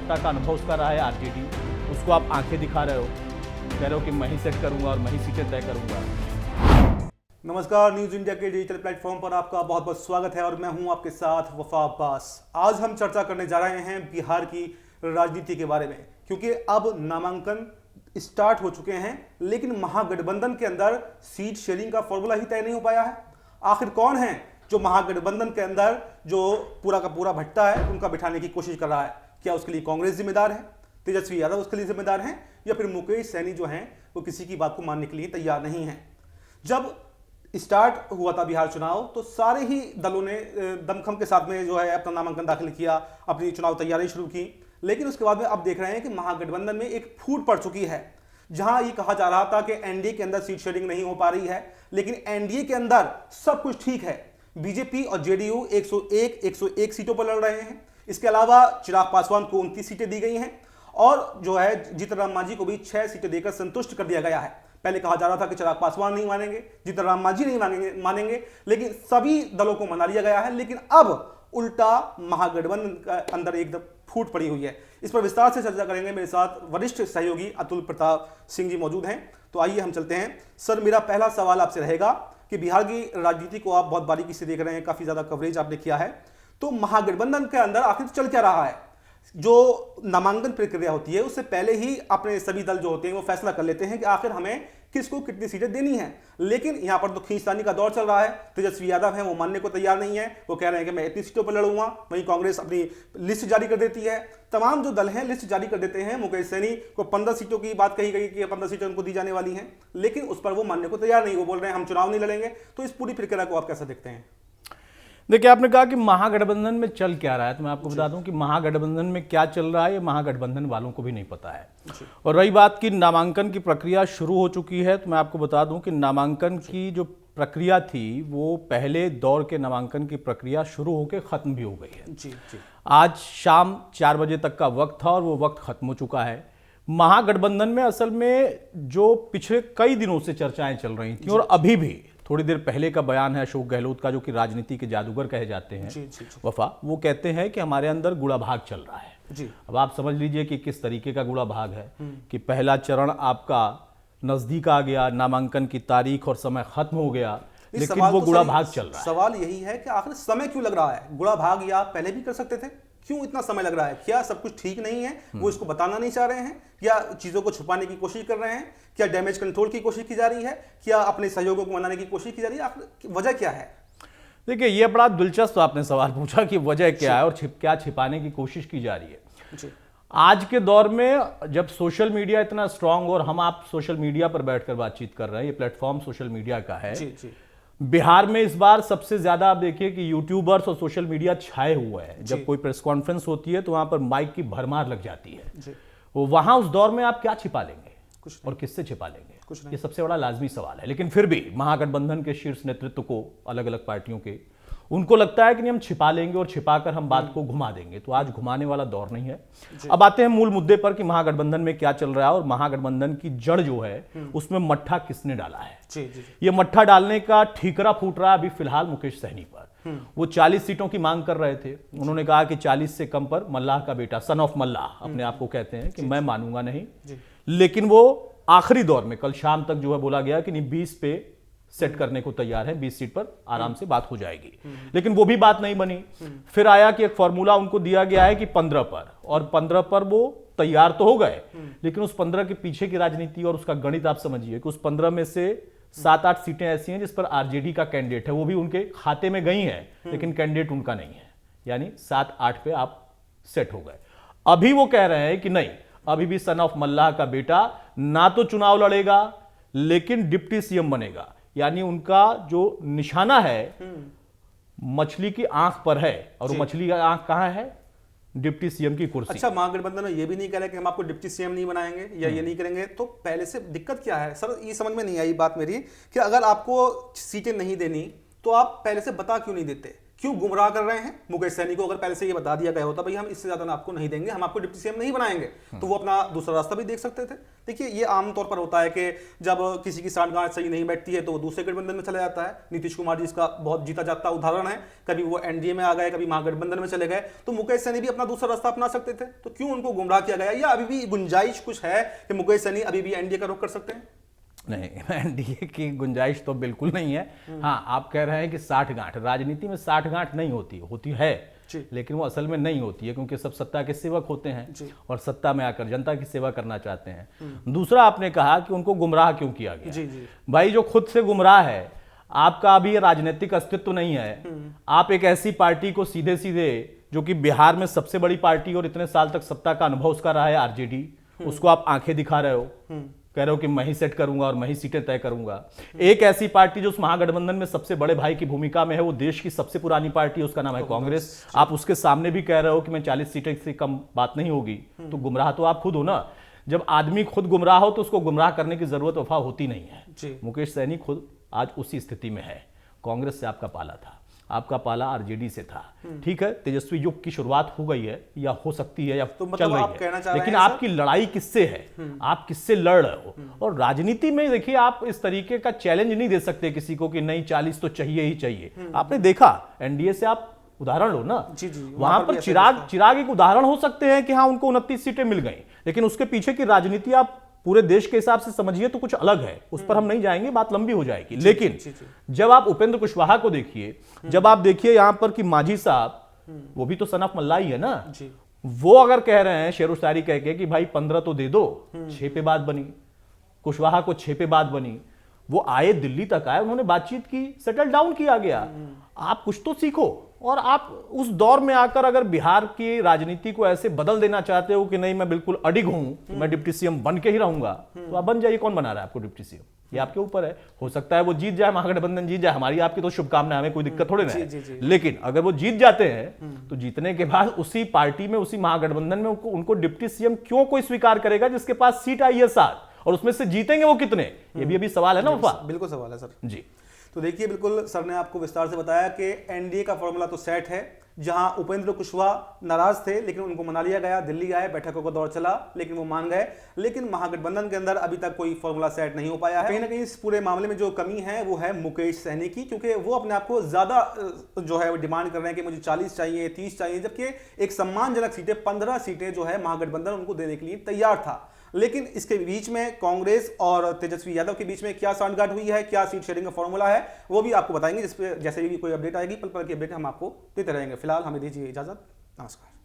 सत्ता का अनुभव उसका रहा है आरजेडी, उसको आप आंखें दिखा रहे हो, कह रहे हो कि मैं ही सेट करूंगा और मैं ही सीटें तय करूंगा। नमस्कार, न्यूज इंडिया के डिजिटल प्लेटफॉर्म पर आपका बहुत बहुत स्वागत है और मैं हूं आपके साथ वफा अब्बास। आज हम चर्चा करने जा रहे हैं बिहार की राजनीति के बारे में, क्योंकि अब नामांकन स्टार्ट हो चुके हैं, लेकिन महागठबंधन के अंदर सीट शेयरिंग का फॉर्मूला ही तय नहीं हो पाया है। आखिर कौन है जो महागठबंधन के अंदर जो पूरा का पूरा भट्टा है उनका बिठाने की कोशिश कर रहा है? क्या उसके लिए कांग्रेस जिम्मेदार है, तेजस्वी यादव उसके लिए जिम्मेदार हैं, या फिर मुकेश सैनी जो हैं वो किसी की बात को मानने के लिए तैयार नहीं है? जब स्टार्ट हुआ था बिहार चुनाव तो सारे ही दलों ने दमखम के साथ में जो है अपना नामांकन दाखिल किया, अपनी चुनाव तैयारी शुरू की, लेकिन उसके बाद में अब देख रहे हैं कि महागठबंधन में एक फूट पड़ चुकी है। जहां ये कहा जा रहा था कि एनडीए के अंदर सीट शेयरिंग नहीं हो पा रही है, लेकिन एनडीए के अंदर सब कुछ ठीक है। बीजेपी और जेडीयू 101 सीटों पर लड़ रहे हैं। इसके अलावा चिराग पासवान को 29 सीटें दी गई हैं और जो है जीतन राम मांझी को भी 6 सीटें देकर संतुष्ट कर दिया गया है। पहले कहा जा रहा था कि चिराग पासवान नहीं मानेंगे, जीतन राम मांझी नहीं मानेंगे, लेकिन सभी दलों को मना लिया गया है। लेकिन अब उल्टा महागठबंधन के अंदर एकदम फूट पड़ी हुई है। इस पर विस्तार से चर्चा करेंगे। मेरे साथ वरिष्ठ सहयोगी अतुल प्रताप सिंह जी मौजूद हैं। तो आइए हम चलते हैं। सर, मेरा पहला सवाल आपसे रहेगा कि बिहार की राजनीति को आप बहुत बारीकी से देख रहे हैं, काफी ज्यादा कवरेज आपने किया है, तो महागठबंधन के अंदर आखिर चल क्या रहा है? जो नामांकन प्रक्रिया होती है उससे पहले ही अपने सभी दल जो होते हैं वो फैसला कर लेते हैं कि आखिर हमें किसको कितनी सीटें देनी है। लेकिन यहां पर तो खींचतानी का दौर चल रहा है। तेजस्वी यादव हैं, वो मानने को तैयार नहीं है। वो कह रहे हैं कि मैं इतनी सीटों पर लड़ूंगा। वहीं कांग्रेस अपनी लिस्ट जारी कर देती है। तमाम जो दल हैं लिस्ट जारी कर देते हैं। मुकेश सैनी को 15 सीटों की बात कही गई कि 15 सीटें उनको दी जाने वाली हैं, लेकिन उस पर वो मानने को तैयार नहीं। वो बोल रहे हैं हम चुनाव नहीं लड़ेंगे। तो इस पूरी प्रक्रिया को आप कैसे देखते हैं? देखिए, आपने कहा कि महागठबंधन में चल क्या रहा है, तो मैं आपको बता दूं कि महागठबंधन में क्या चल रहा है ये महागठबंधन वालों को भी नहीं पता है। और रही बात की नामांकन की प्रक्रिया शुरू हो चुकी है, तो मैं आपको बता दूं कि नामांकन की जो प्रक्रिया थी वो पहले दौर के नामांकन की प्रक्रिया शुरू होकर खत्म भी हो गई है। जी जी। आज शाम 4 बजे तक का वक्त था और वो वक्त खत्म हो चुका है। महागठबंधन में असल में जो पिछले कई दिनों से चर्चाएं चल रही थी और अभी भी थोड़ी देर पहले का बयान है अशोक गहलोत का, जो कि राजनीति के जादूगर कहे जाते हैं, जी, जी, जी। वफा, वो कहते हैं कि हमारे अंदर गुड़ा भाग चल रहा है। जी। अब आप समझ लीजिए कि किस तरीके का गुड़ा भाग है कि पहला चरण आपका नजदीक आ गया, नामांकन की तारीख और समय खत्म हो गया, लेकिन वो गुड़ा भाग चल रहा है। सवाल यही है कि आखिर समय क्यों लग रहा है? गुड़ा भाग या पहले भी कर सकते थे, क्यों इतना समय लग रहा है? क्या सब कुछ ठीक नहीं है, वो इसको बताना नहीं चाह रहे हैं, या चीजों को छुपाने की कोशिश कर रहे हैं, क्या डैमेज कंट्रोल की कोशिश की जा रही है, क्या अपने सहयोगों को मनाने की कोशिश की जा रही है? आखिर वजह क्या है? देखिए, ये बड़ा दिलचस्प आपने सवाल पूछा कि वजह क्या है और क्या छिपाने की कोशिश की जा रही है। जी। आज के दौर में जब सोशल मीडिया इतना स्ट्रांग और हम आप सोशल मीडिया पर बैठकर बातचीत कर रहे हैं, ये प्लेटफॉर्म सोशल मीडिया का है। जी जी। बिहार में इस बार सबसे ज्यादा आप देखिए कि यूट्यूबर्स और सोशल मीडिया छाए हुए हैं। जब कोई प्रेस कॉन्फ्रेंस होती है तो वहां पर माइक की भरमार लग जाती है। जी। वो वहां उस दौर में आप क्या छिपा लेंगे कुछ और किससे छिपा लेंगे? कुछ नहीं। ये सबसे बड़ा लाजमी सवाल है। लेकिन फिर भी महागठबंधन के शीर्ष नेतृत्व को, अलग अलग पार्टियों के, उनको लगता है कि नहीं हम छिपा लेंगे और छिपाकर हम बात को घुमा देंगे। तो आज घुमाने वाला दौर नहीं है। अब आते हैं मूल मुद्दे पर कि महागठबंधन में क्या चल रहा है और महागठबंधन की जड़ जो है उसमें मट्ठा किसने डाला है। जी जी। ये मट्ठा डालने का ठीकरा फूट रहा है अभी फिलहाल मुकेश सहनी पर। वो 40 सीटों की मांग कर रहे थे। उन्होंने कहा कि 40 से कम पर मल्लाह का बेटा, सन ऑफ मल्लाह अपने आप को कहते हैं, कि मैं मानूंगा नहीं। लेकिन वो आखिरी दौर में कल शाम तक जो है बोला गया कि नहीं 20 पे सेट करने को तैयार है, 20 सीट पर आराम से बात हो जाएगी। लेकिन वो भी बात नहीं बनी। फिर आया कि एक फॉर्मूला उनको दिया गया है कि 15 पर, और 15 पर वो तैयार तो हो गए, लेकिन उस 15 के पीछे की राजनीति और उसका गणित आप समझिए कि उस 15 में से 7-8 सीटें ऐसी हैं जिस पर आरजेडी का कैंडिडेट है, वो भी उनके खाते में गई हैं, लेकिन कैंडिडेट उनका नहीं है। यानी 7-8 पे आप सेट हो गए। अभी वो कह रहे हैं कि नहीं, अभी भी सन ऑफ मल्लाह का बेटा ना तो चुनाव लड़ेगा लेकिन डिप्टी सीएम बनेगा। यानी उनका जो निशाना है मछली की आंख पर है, और वो मछली का आंख कहां है? डिप्टी सीएम की कुर्सी। अच्छा, महागठबंधन ये भी नहीं कह रहे कि हम आपको डिप्टी सीएम नहीं बनाएंगे या ये नहीं करेंगे, तो पहले से दिक्कत क्या है? सर, ये समझ में नहीं आई बात मेरी कि अगर आपको सीटें नहीं देनी तो आप पहले से बता क्यों नहीं देते? क्यों गुमराह कर रहे हैं मुकेश सहनी को? अगर पहले से ये बता दिया गया होता भाई हम इससे ज्यादा आपको नहीं देंगे, हम आपको डिप्टी सीएम नहीं बनाएंगे, तो वो अपना दूसरा रास्ता भी देख सकते थे। देखिए ये आमतौर पर होता है कि जब किसी की सांठगांठ सही नहीं बैठती है तो वो दूसरे गठबंधन में चला जाता है। नीतीश कुमार जी इसका बहुत जीता जागता उदाहरण है, कभी वो एनडीए में आ गए, कभी महागठबंधन में चले गए, तो मुकेश सहनी भी अपना दूसरा रास्ता अपना सकते थे। तो क्यों उनको गुमराह किया गया, या अभी भी गुंजाइश कुछ है कि मुकेश सहनी अभी भी एनडीए का रुख कर सकते हैं? नहीं, एनडीए की गुंजाइश तो बिल्कुल नहीं है। हाँ, आप कह रहे हैं कि साठगांठ, राजनीति में साठगांठ नहीं होती, होती है लेकिन वो असल में नहीं होती है, क्योंकि सब सत्ता के सेवक होते हैं और सत्ता में आकर जनता की सेवा करना चाहते हैं। दूसरा, आपने कहा कि उनको गुमराह क्यों किया गया। जी। भाई जो खुद से गुमराह है, आपका अभी राजनीतिक अस्तित्व नहीं है। आप एक ऐसी पार्टी को सीधे सीधे, जो कि बिहार में सबसे बड़ी पार्टी और इतने साल तक सत्ता का अनुभव उसका रहा है, आरजेडी, उसको आप आंखें दिखा रहे हो, कह रहे हो कि मैं ही सेट करूंगा और मैं ही सीटें तय करूंगा। एक ऐसी पार्टी जो उस महागठबंधन में सबसे बड़े भाई की भूमिका में है, वो देश की सबसे पुरानी पार्टी है, उसका नाम है कांग्रेस। आप उसके सामने भी कह रहे हो कि मैं 40 सीटें से कम बात नहीं होगी, तो गुमराह तो आप खुद हो ना। जब आदमी खुद गुमराह हो तो उसको गुमराह करने की जरूरत वफा होती नहीं है। मुकेश सहनी खुद आज उसी स्थिति में है। कांग्रेस से आपका पाला था, आपका पाला आरजेडी से था, ठीक है, तेजस्वी युग की शुरुआत हो गई है या हो सकती है या तो मतलब चल आप रही कहना है, चाह रहे लेकिन हैं आपकी लड़ाई किससे है, आप किससे लड़ रहे हो। और राजनीति में देखिए, आप इस तरीके का चैलेंज नहीं दे सकते किसी को कि नहीं 40 तो चाहिए ही चाहिए। आपने देखा एनडीए से, आप उदाहरण लो ना, जी वहां पर चिराग एक उदाहरण हो सकते हैं कि हाँ उनको 29 सीटें मिल गई, लेकिन उसके पीछे की राजनीति आप पूरे देश के हिसाब से समझिए तो कुछ अलग है। उस पर हम नहीं जाएंगे, बात लंबी हो जाएगी। लेकिन जब आप उपेंद्र कुशवाहा को देखिए, जब आप देखिए यहां पर कि मांझी साहब, वो भी तो सन ऑफ मल्ला ही है ना, वो अगर कह रहे हैं शेर व शायरी कह के कि भाई 15 तो दे दो, 6 पे बात बनी, कुशवाहा को 6 पे बात बनी, वो आए दिल्ली तक आए, उन्होंने बातचीत की, सेटल डाउन किया गया। आप कुछ तो सीखो, और आप उस दौर में आकर अगर बिहार की राजनीति को ऐसे बदल देना चाहते हो कि नहीं मैं बिल्कुल अडिग हूं, मैं डिप्टी सीएम बन के ही रहूंगा, तो आप बन जाइए। कौन बना रहा है आपको डिप्टी सीएम, ये आपके ऊपर है। हो सकता है वो जीत जाए, महागठबंधन जीत जाए, हमारी आपकी तो शुभकामनाएं, हमें कोई दिक्कत थोड़ी नहीं है। लेकिन अगर वो जीत जाते हैं तो जीतने के बाद उसी पार्टी में, उसी महागठबंधन में उनको डिप्टी सीएम क्यों कोई स्वीकार करेगा जिसके पास सीट आई है 7, और उसमें से जीतेंगे वो कितने, ये भी अभी सवाल है ना वफा। बिल्कुल सवाल है सर जी। तो देखिए, बिल्कुल सर ने आपको विस्तार से बताया कि एनडीए का फॉर्मूला तो सेट है, जहां उपेंद्र कुशवाहा नाराज थे लेकिन उनको मना लिया गया, दिल्ली आए, बैठकों का दौर चला, लेकिन वो मान गए। लेकिन महागठबंधन के अंदर अभी तक कोई फॉर्मूला सेट नहीं हो पाया है। कहीं ना कहीं इस पूरे मामले में जो कमी है वो है मुकेश सहनी की, क्योंकि वो अपने आप को ज्यादा जो है वो डिमांड कर रहे हैं कि मुझे 40 चाहिए, 30 चाहिए, जबकि एक सम्मानजनक सीटें 15 सीटें जो है महागठबंधन उनको देने के लिए तैयार था। लेकिन इसके बीच में कांग्रेस और तेजस्वी यादव के बीच में क्या सांठगांठ हुई है, क्या सीट शेयरिंग का फॉर्मूला है, वो भी आपको बताएंगे, जिस पे जैसे भी कोई अपडेट आएगी, पल पल की अपडेट हम आपको देते रहेंगे। फिलहाल हमें दीजिए इजाजत, नमस्कार।